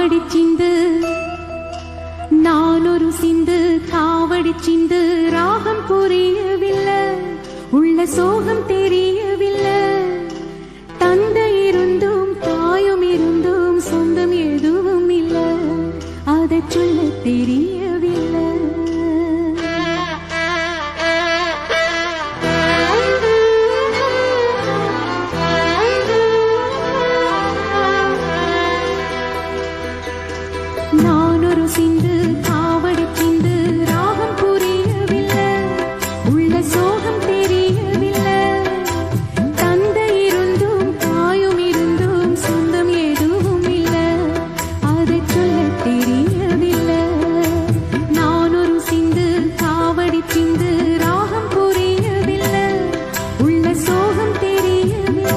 காவடி சிந்து நானொரு சிந்து காவடி சிந்து ராகம் புரியவில்லை உள்ள சோகம் தெரியவில்லை தந்தை இருந்தும் தாயும் இருந்தும் சொந்தம் எதுவும் இல்லை அதை சொல்ல தெரியவில்லை நானொரு சிந்து காவடி சிந்து ராகம் புரியவில்லை உள்ள சோகம் தெரியவில்லை தந்தை இருந்தும் தாயும் இருந்தும் சொந்தம் எதுவும் இல்லை அதை சொல்ல தெரியவில்லை நானொரு சிந்து காவடி சிந்து ராகம் புரியவில்லை உள்ள சோகம் தெரியவில்லை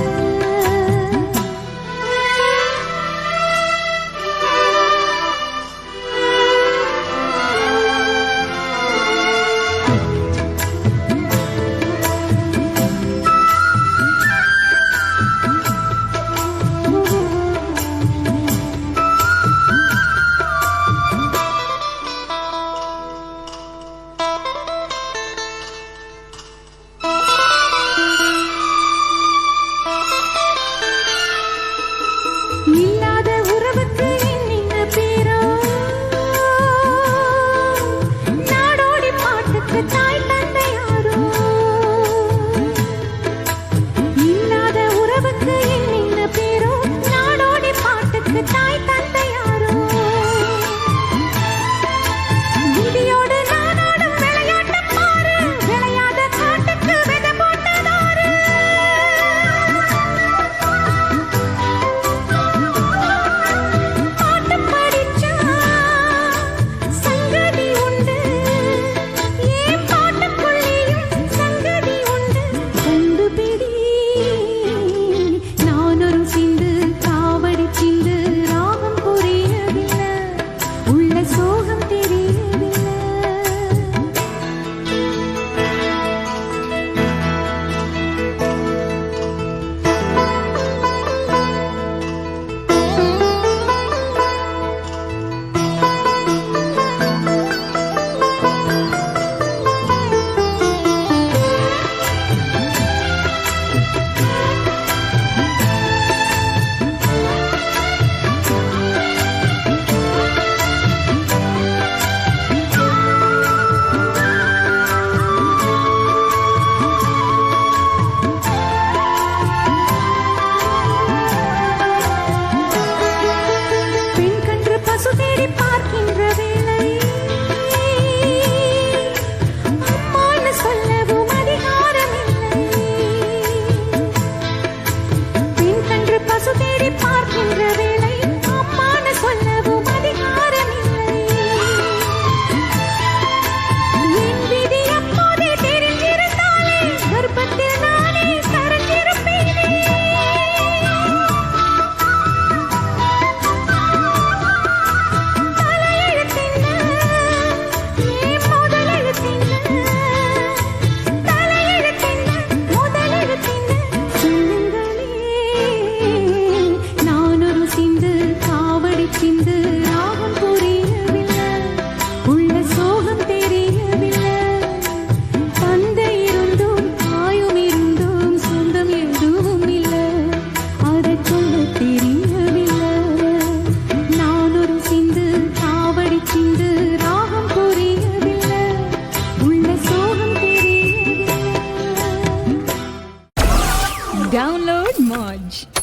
இல்லாத உறவுக்கு என்னென்ன பேரோ நாடோடி பாட்டுக்கு தாய் தந்தை யாரோ இல்லாத உறவுக்கு என்னென்ன பேரோ நாடோடி பாட்டுக்கு தாய் தந்தை யாரோ விதியோடு நானோடும் விளையாட்டம் பாரு விளையாத காட்டுக்கு விதை போட்டதாரு Download Moj.